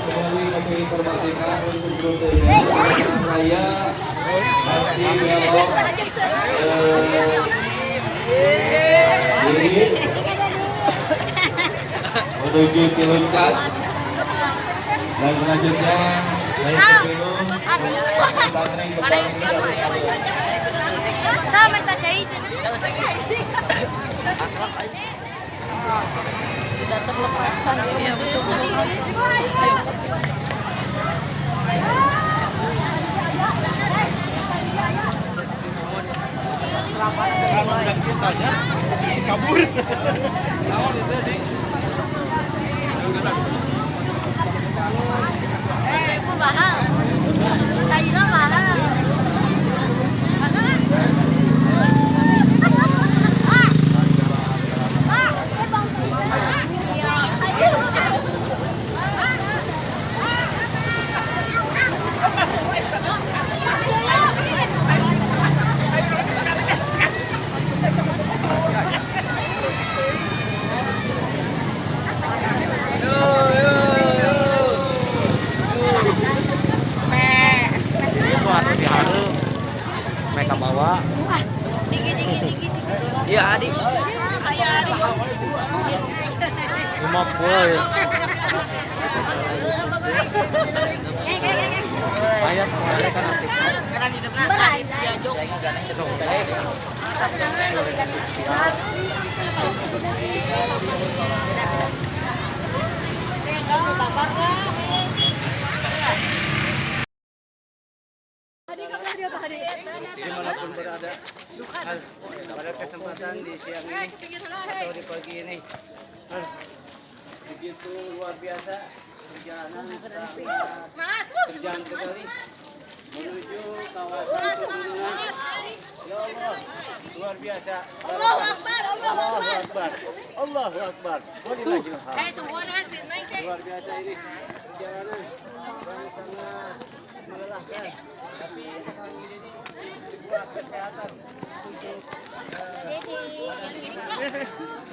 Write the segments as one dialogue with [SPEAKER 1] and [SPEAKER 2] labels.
[SPEAKER 1] Kembali kami informasikan untuk rute raya masih belok menuju Ciluncat dan selanjutnya naik ke Gunung Tangring
[SPEAKER 2] sama saja itu. Tidak terlepaskan ya betul.
[SPEAKER 3] Kabur.
[SPEAKER 2] Itu mahal. Sayurnya mahal.
[SPEAKER 3] Mereka bawa.
[SPEAKER 2] Dikit.
[SPEAKER 3] Iya, adik.
[SPEAKER 2] Adik.
[SPEAKER 3] 50 ya. Ayah sama adik kan aktif.
[SPEAKER 2] Karena di depan dia jok.
[SPEAKER 3] Dimanapun berada, pada kesempatan di siang ini atau di pagi ini, begitu luar biasa perjalanan sangat terjang sekali menuju kawasan pegunungan. Ya Allah, luar biasa.
[SPEAKER 2] Allahu Akbar.
[SPEAKER 3] Allahu Akbar. Allahu Akbar. Walillahil hamd.
[SPEAKER 2] Tunggu nanti naik.
[SPEAKER 3] Luar biasa ini perjalanan yang sangat melelahkan, tapi ini dibuat kesehatan untuk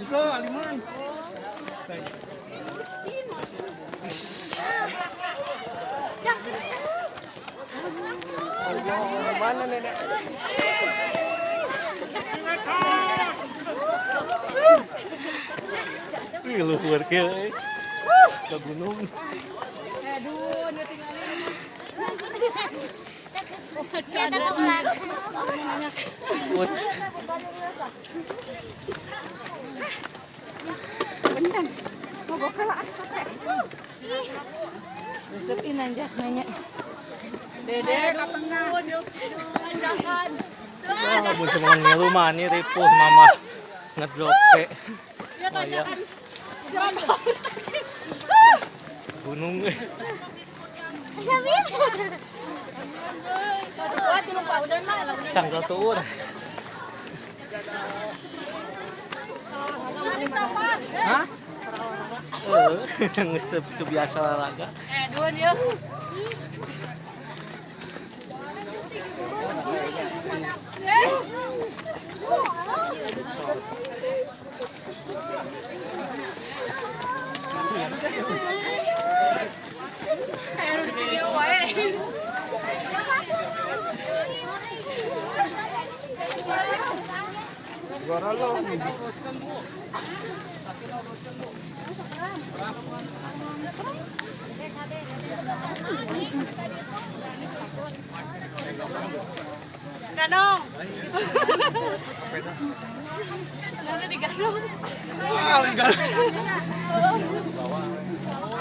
[SPEAKER 3] itu aliman. Mana nenek? Wih, luar ke gunung.
[SPEAKER 2] Aduh, tinggalin. Saya takut lagi. Bener. Mau bawa lah capek. Besepin anjak nanya. Dede, kapan panjangan.
[SPEAKER 3] Wah, bisa mengenai rumah nih ripuh mama ngedrope. Oh iya. Gunung. Canggal tuur. Hah? Geus teu biasa olahraga.
[SPEAKER 2] Dua dia. Ganong. Nanti diganong.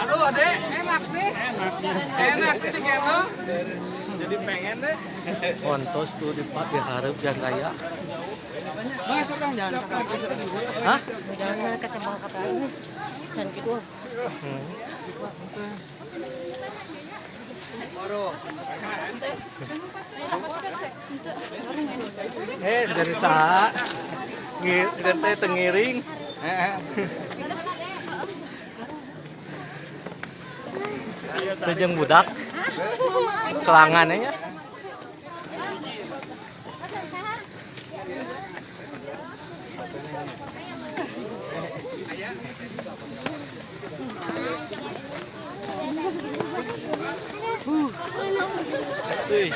[SPEAKER 4] Aduh adek, enak nih. Enak nih digendong. Jadi pengen deh.
[SPEAKER 3] Ontos tuh diharap jangan kaya.
[SPEAKER 4] Masuk dong.
[SPEAKER 3] Hah?
[SPEAKER 2] Jangan kecembang katanya. Dan gitu.
[SPEAKER 3] Dari saha? Dari teh tengiring. Tejeng budak. Selangannya nya.
[SPEAKER 2] Gimana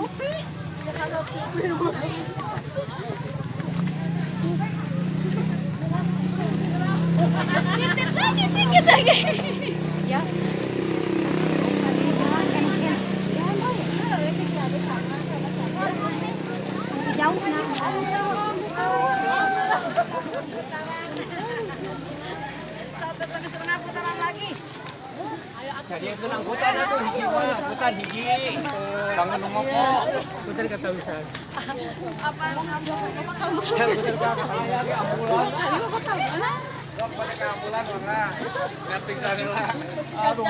[SPEAKER 2] Upi? Sedikit lagi, sedikit lagi. Ya. Jauh nah. Sampai setengah putaran lagi.
[SPEAKER 5] Jadi itu angkutan itu hiji mah, angkutan hiji. Tangan ngomong. Putar kata bisa.
[SPEAKER 2] Apa kamu?
[SPEAKER 5] Putar kata saya ge ambulan.
[SPEAKER 2] Ayo kok kamu?
[SPEAKER 4] Sok pada ke ambulan mangga. Lihat pingsan lah.
[SPEAKER 5] Aduh.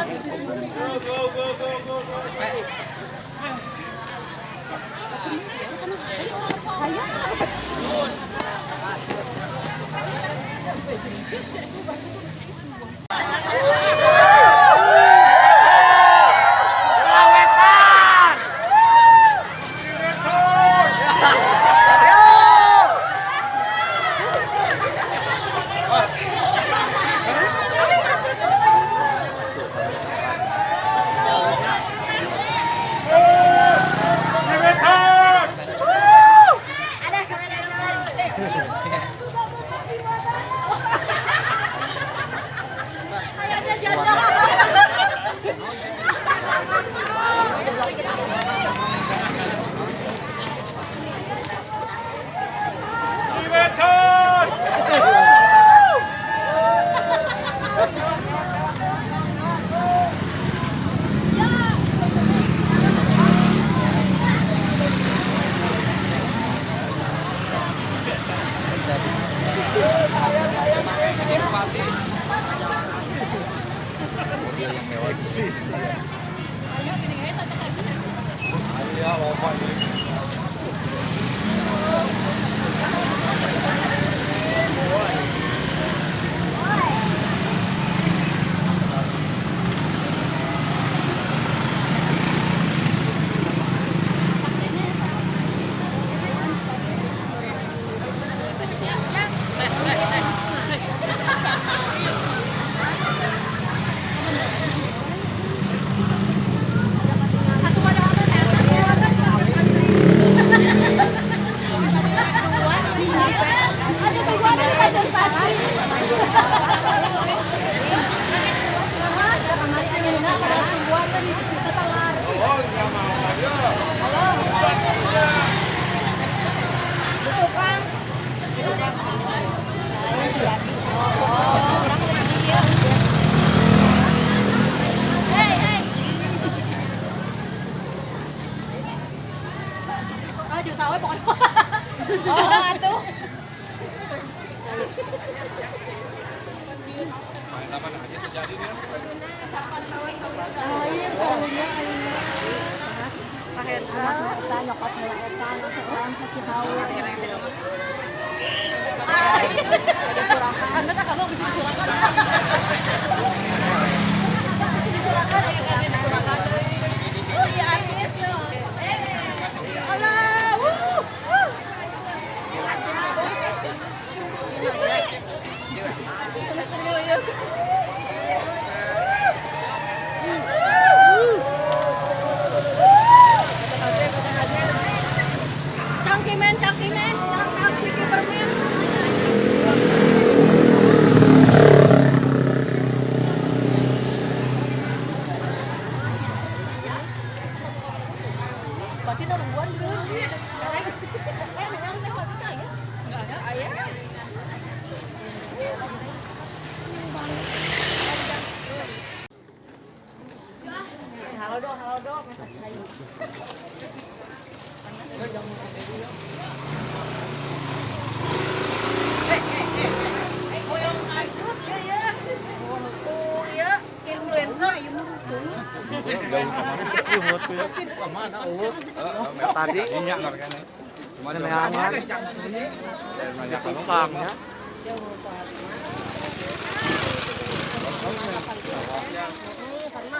[SPEAKER 2] Cangkimen, cangkimen, cangkimen permen. Berarti nungguan dulu. Enggak ada. Ayah. Halo dong, halo dong. Influencer
[SPEAKER 5] Tadi minyak harganya. Mana mehangan? Banyak penumpang ya.
[SPEAKER 2] karena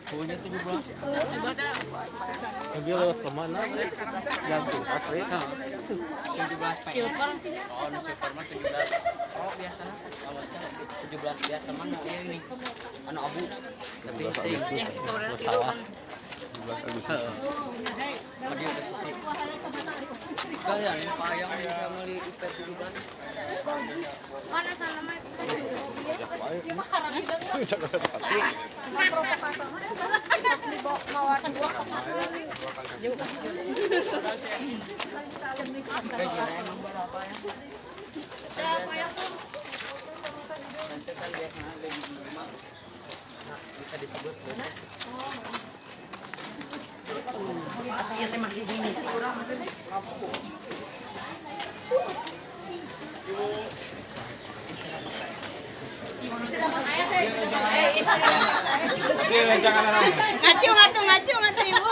[SPEAKER 5] Punya 17. Mobil kemana? Yang pintas, Ri. 17 silver. Oh, no silver mah 17. Oh, biasa. Kalau 17 biasa mah ini. Anu abu. Tapi ini pesawat. 17 Agustus. Dia ke sisi. Kalian payang bisa beli IP 17.
[SPEAKER 6] Mana sana mah?
[SPEAKER 5] Bisa disebut.
[SPEAKER 2] Iya teh mah gini sih urang. Ngacu ibu.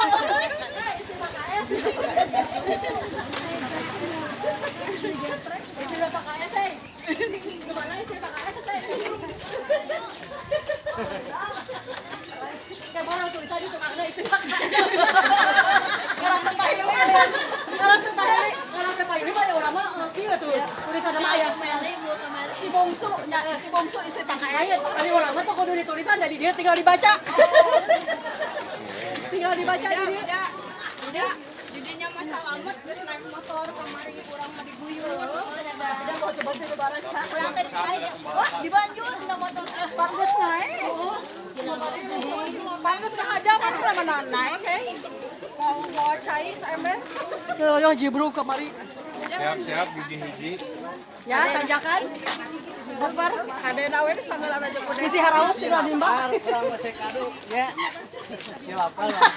[SPEAKER 2] Si bongsu istri PKS. Tadi orang mah kudu ditulisan jadi dia tinggal dibaca. Tinggal dibaca jadi dia. Udah, jadinya masa lamat geus naik motor kamari urang mah diguyur. Udah mau coba di lebaran ka. Urang teh naik. Wah, di Banjul dina motor. Bagus naik. Bagus ka ada kan urang naik he. Mau cai saember. Yo jibruk kamari.
[SPEAKER 4] Siap-siap hiji-hiji.
[SPEAKER 2] Ya, tanjakan. Super, kade nawe geus panggilan aja kudu. Bisi haraus tinggal nimba.
[SPEAKER 3] Kurang masih kado ya. Silapan lah.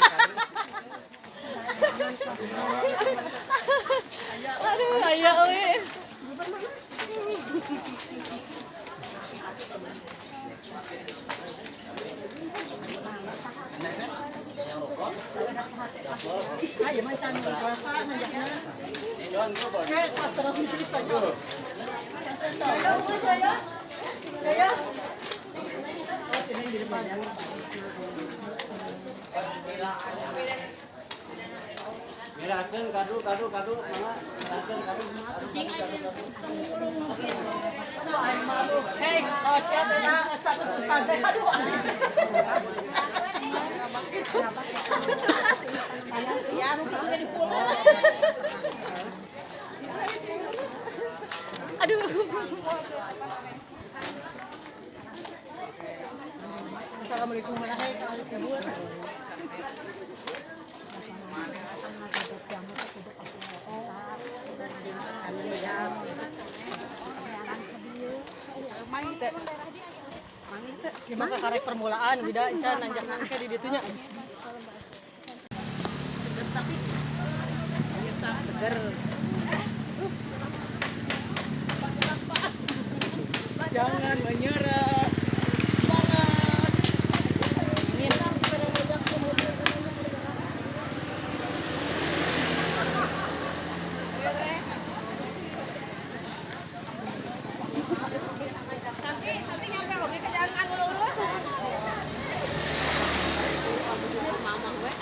[SPEAKER 2] Aduh, aya euy. Ayo macan puasa nanjakna. Kayak pas terus cerita. Saya.
[SPEAKER 3] Mirakeun kado mangga mirakeun kado.
[SPEAKER 2] Hei, oh chat ya satu ustaz teh aduh. Ya, mungkin juga di pulau. Aduh. Assalamualaikum warahmatullahi wabarakatuh. Gimana karek permulaan bida encan nanjak nanti di ditunya. Seger tapi seger. Jangan menyerah. Semangat.
[SPEAKER 6] Tapi nyampe lagi ke jalan lurus.
[SPEAKER 2] Mama gue.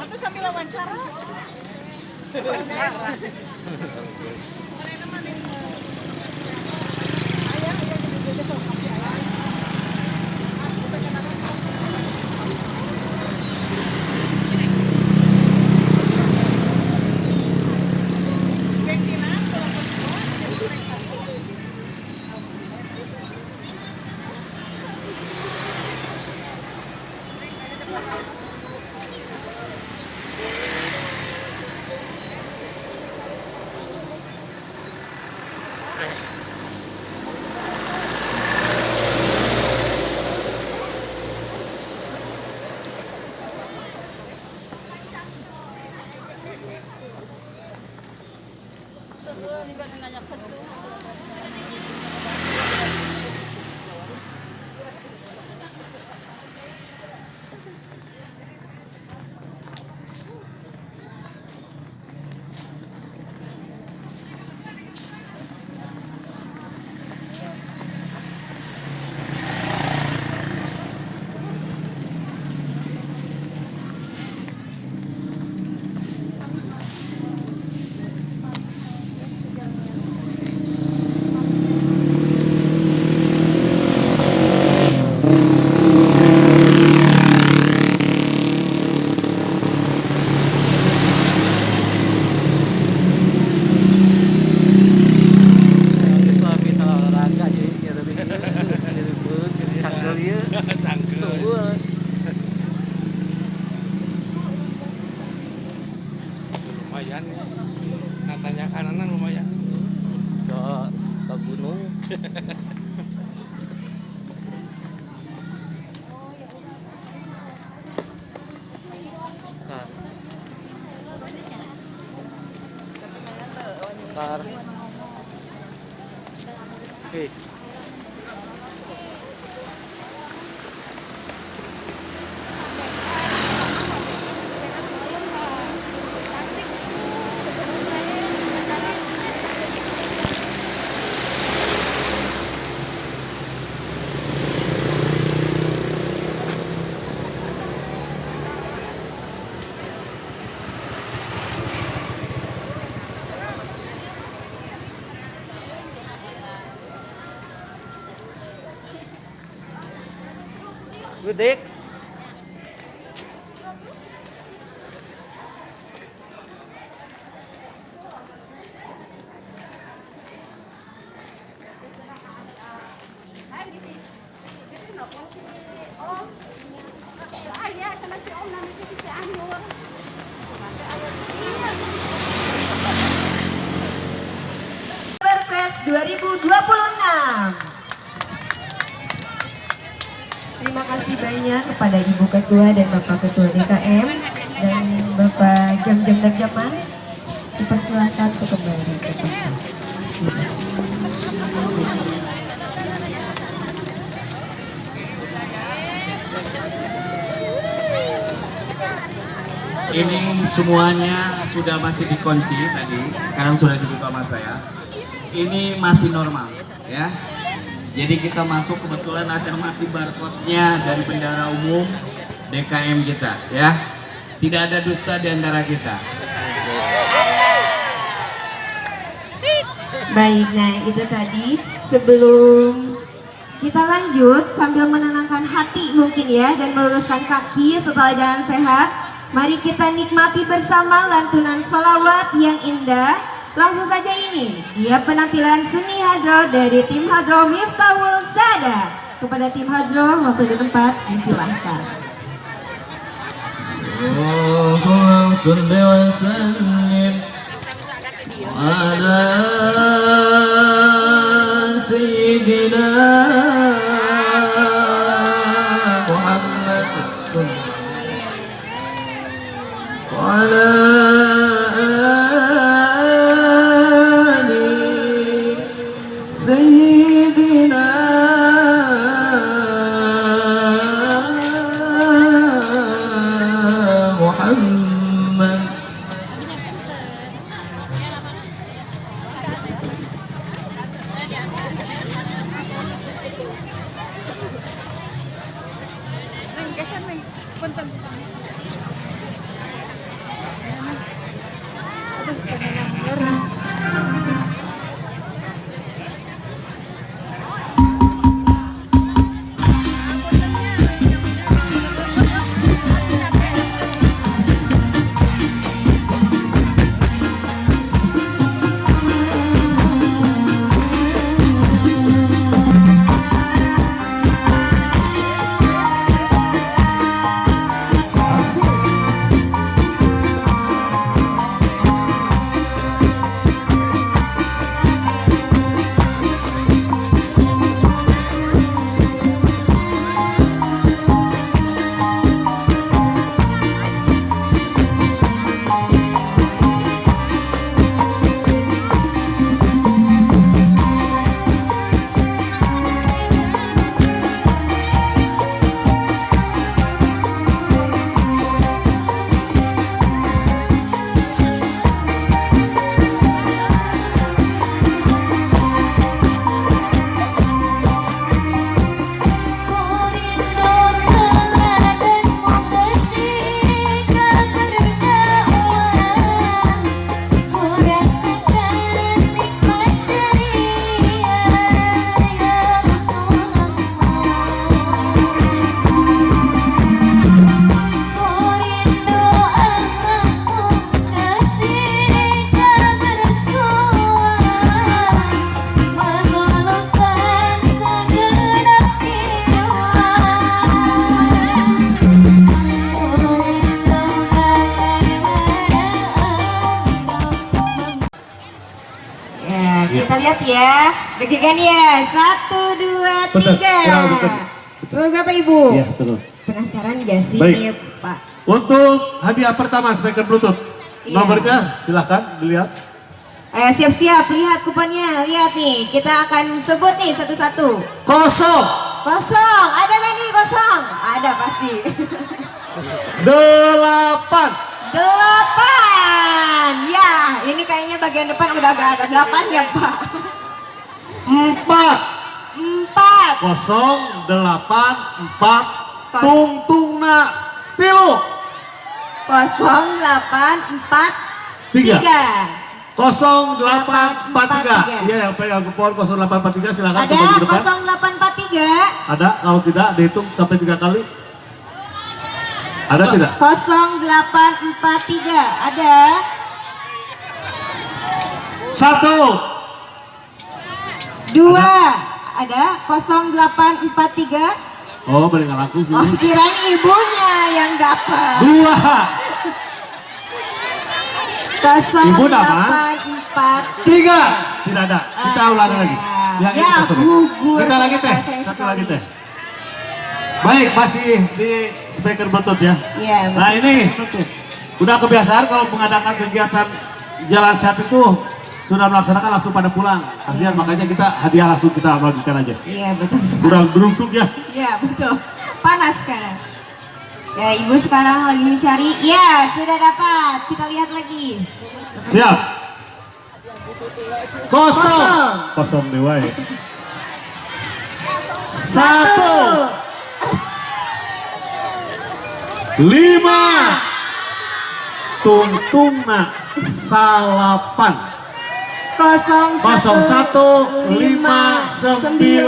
[SPEAKER 2] Atau sambil wawancara.
[SPEAKER 4] Lumayan ya. Katanya kanan lumayan.
[SPEAKER 5] Ke gunung. Ntar. Oke. Gede.
[SPEAKER 2] Oktoberfest 2026. Terima kasih banyak kepada Ibu Ketua dan Bapak Ketua DKM dan Bapak Jam-Jam Terjaman. Dipersilakan untuk kembali ke tempat.
[SPEAKER 7] Ini semuanya sudah masih dikunci tadi, sekarang sudah dibuka sama saya. Ini masih normal, ya. Jadi kita masuk, kebetulan ada masih barcode-nya dari bendara umum DKM kita, ya. Tidak ada dusta di antara kita.
[SPEAKER 2] Baik, nah itu tadi. Sebelum kita lanjut sambil menenangkan hati mungkin ya dan meluruskan kaki setelah jalan sehat, mari kita nikmati bersama lantunan sholawat yang indah. Langsung saja ini dia penampilan seni hadroh dari tim hadroh Miftahul Sada. Kepada tim hadroh waktu di tempat disilahkan.
[SPEAKER 7] Allahumma shalli wa sallim ala sayyidina Muhammad wa ala ali sayyidina Muhammad.
[SPEAKER 2] lihat ya. Deg-degan ya. 1, 2,
[SPEAKER 8] Betul,
[SPEAKER 2] 3.
[SPEAKER 8] kurang betul.
[SPEAKER 2] Nomor berapa Ibu?
[SPEAKER 8] Iya, betul.
[SPEAKER 2] Penasaran gak sih
[SPEAKER 8] Baik.
[SPEAKER 2] nih Pak?
[SPEAKER 8] Untuk hadiah pertama speaker Bluetooth.
[SPEAKER 2] Iya.
[SPEAKER 8] Nomornya silahkan dilihat.
[SPEAKER 2] Ayo siap-siap, lihat kuponnya. Lihat nih, kita akan sebut nih satu-satu.
[SPEAKER 8] Kosong,
[SPEAKER 2] Kosong, ada gak nih kosong? Ada pasti.
[SPEAKER 8] 8,
[SPEAKER 2] 8. Ya, ini kayaknya bagian depan udah gak ada 8 ya Pak.
[SPEAKER 8] 4,
[SPEAKER 2] 4.
[SPEAKER 8] 0, 8, 4, tungtungna, tilu,
[SPEAKER 2] 0843.
[SPEAKER 8] 3, 0843. Iya, yang pegang kupon 0843 silahkan
[SPEAKER 2] Ada
[SPEAKER 8] kembali ke depan.
[SPEAKER 2] 0843.
[SPEAKER 8] Ada, kalau tidak dihitung sampai 3 kali. Ada tidak?
[SPEAKER 2] 0843. Ada.
[SPEAKER 8] 1,
[SPEAKER 2] 2. Ada 0843.
[SPEAKER 8] oh boleh nggak laku sih.
[SPEAKER 2] Oh, kirain ibunya yang dapat.
[SPEAKER 8] 2,
[SPEAKER 2] 0843.
[SPEAKER 8] 3, tidak ada. Kita ulangi lagi. Yang ini
[SPEAKER 2] Ya,
[SPEAKER 8] kita sebut.
[SPEAKER 2] gugur.
[SPEAKER 8] Kita lagi teh,
[SPEAKER 2] Sayang
[SPEAKER 8] satu
[SPEAKER 2] sekali.
[SPEAKER 8] lagi teh. Baik, masih di speaker Bluetooth ya.
[SPEAKER 2] Iya,
[SPEAKER 8] Nah
[SPEAKER 2] masih
[SPEAKER 8] ini
[SPEAKER 2] betul.
[SPEAKER 8] udah kebiasaan kalau mengadakan kegiatan jalan sehat itu sudah melaksanakan langsung pada pulang. Kasihan makanya kita hadiah langsung kita bagikan aja.
[SPEAKER 2] Iya, betul sekali.
[SPEAKER 8] Kurang beruntung ya.
[SPEAKER 2] Iya, betul. Panas sekarang. Ya, Ibu sekarang lagi mencari. Ya, sudah dapat. Kita lihat lagi.
[SPEAKER 8] Siap. Kosong.
[SPEAKER 2] Kosong.
[SPEAKER 8] Kosong dewa ya.
[SPEAKER 2] 1.
[SPEAKER 8] 5, tungtungna, 8, 0159.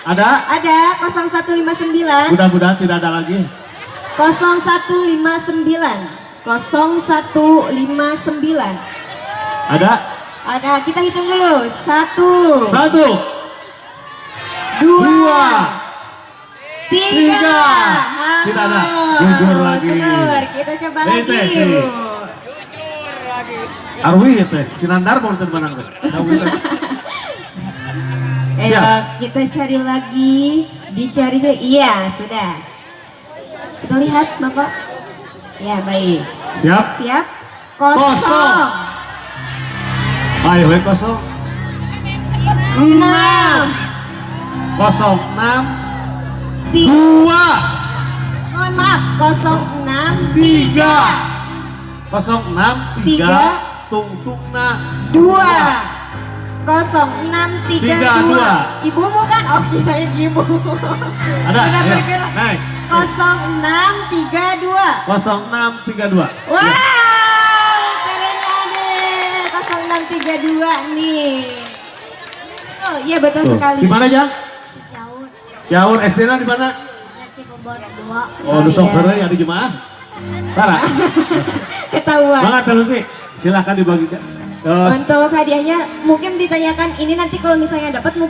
[SPEAKER 8] Ada?
[SPEAKER 2] Ada 0159.
[SPEAKER 8] Mudah-mudahan tidak ada lagi.
[SPEAKER 2] 0159. 0159.
[SPEAKER 8] Ada?
[SPEAKER 2] Ada, kita hitung dulu. 1,
[SPEAKER 8] 1,
[SPEAKER 2] 2, 3.
[SPEAKER 8] Tidak ada. Gugur lagi.
[SPEAKER 2] Kita coba
[SPEAKER 8] Ini
[SPEAKER 2] lagi
[SPEAKER 8] teh,
[SPEAKER 2] yuk.
[SPEAKER 8] Arwi ya teh, Sinandar mau terbang teh.
[SPEAKER 2] Ayo
[SPEAKER 8] Siap.
[SPEAKER 2] kita cari lagi. Dicari. Iya, sudah. Kita lihat Bapak. Ya, baik.
[SPEAKER 8] Siap?
[SPEAKER 2] Siap?
[SPEAKER 8] Kosong. Ayo, kosong.
[SPEAKER 2] 6.
[SPEAKER 8] 06,
[SPEAKER 2] 3.
[SPEAKER 8] 2,
[SPEAKER 2] Mohon maaf. 06.
[SPEAKER 8] 3, 06, 3,
[SPEAKER 2] Tiga.
[SPEAKER 8] tungtungna,
[SPEAKER 2] 2. 0632. Ibumu kan? Oh, kirain ibu.
[SPEAKER 8] Ada?
[SPEAKER 2] Sudah
[SPEAKER 8] Ayo,
[SPEAKER 2] bergerak.
[SPEAKER 8] naik.
[SPEAKER 2] 0632.
[SPEAKER 8] 0632.
[SPEAKER 2] Wow, keren deh. 0632 nih. Oh iya betul
[SPEAKER 8] Tuh,
[SPEAKER 2] sekali.
[SPEAKER 8] di mana ya?
[SPEAKER 6] Jauh.
[SPEAKER 8] Jauh SD-nya di mana?
[SPEAKER 6] Cikebor 2.
[SPEAKER 8] Oh, di software ya di jemaah. Parah.
[SPEAKER 2] Ketahuan.
[SPEAKER 8] Banget terus sih. Silakan dibagikan. Terus
[SPEAKER 2] Untuk hadiahnya mungkin ditanyakan ini nanti kalau misalnya dapat mau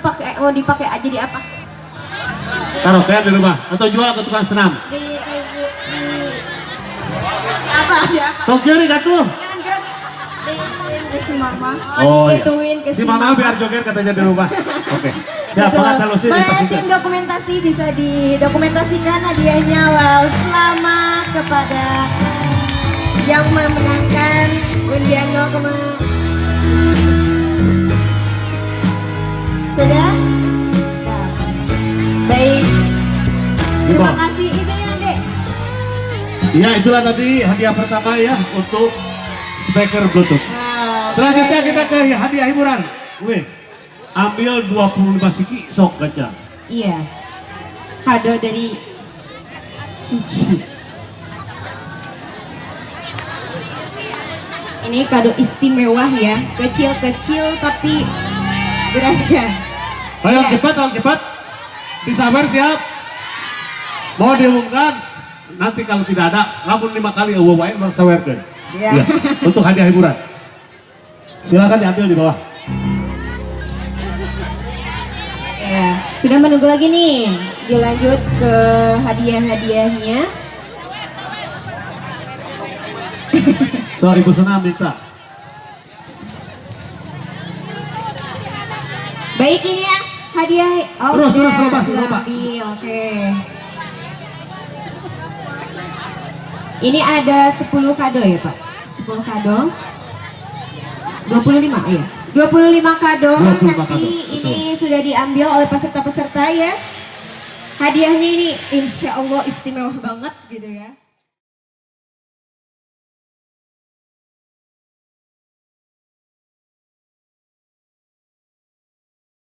[SPEAKER 2] dipakai aja di apa?
[SPEAKER 8] karaoke di rumah atau jual ke tukang senam.
[SPEAKER 6] Di
[SPEAKER 2] Apa ya?
[SPEAKER 8] Tok jeri katuh.
[SPEAKER 6] si mama.
[SPEAKER 8] Oh, iya.
[SPEAKER 2] Digituin ke
[SPEAKER 8] Si mama biar joget katanya di rumah. Oke. Siap
[SPEAKER 2] Betul.
[SPEAKER 8] banget kalau sih
[SPEAKER 2] Boleh
[SPEAKER 8] dipastikan.
[SPEAKER 2] tim dokumentasi bisa didokumentasikan hadiahnya. Wow, selamat kepada yang memenangkan undian 0, sudah? Baik. Terima
[SPEAKER 8] Gitu.
[SPEAKER 2] kasih Ibu ya, Dek.
[SPEAKER 8] Ya itulah tadi hadiah pertama ya untuk speaker Bluetooth.
[SPEAKER 2] Wow,
[SPEAKER 8] Selanjutnya
[SPEAKER 2] keren.
[SPEAKER 8] kita ke hadiah hiburan. Wih, ambil 25 siki sok gacha.
[SPEAKER 2] Iya. Kado dari Cici. Ini kado istimewa ya, kecil-kecil tapi berharga.
[SPEAKER 8] Ayo
[SPEAKER 2] Iya.
[SPEAKER 8] cepat, tolong cepat. Disabar siap. Mau diumumkan nanti kalau tidak ada, lamun 5 kali wae bang sawerkeun.
[SPEAKER 2] Iya.
[SPEAKER 8] Ya, untuk hadiah hiburan. Silakan diambil di bawah.
[SPEAKER 2] Ya, sudah menunggu lagi nih. Dilanjut ke hadiah-hadiahnya.
[SPEAKER 8] So Ibu Sena minta.
[SPEAKER 2] Baik, ini ya hadiah. Oh,
[SPEAKER 8] Terus,
[SPEAKER 2] sudah,
[SPEAKER 8] Mas,
[SPEAKER 2] sudah
[SPEAKER 8] Pak.
[SPEAKER 2] ambil, oke. Ini ada 10 kado ya Pak? 10 kado. 25 ya. 25 kado.
[SPEAKER 8] 25
[SPEAKER 2] Nanti
[SPEAKER 8] kado,
[SPEAKER 2] ini sudah diambil oleh peserta-peserta ya. Hadiahnya ini insya Allah istimewa banget gitu ya.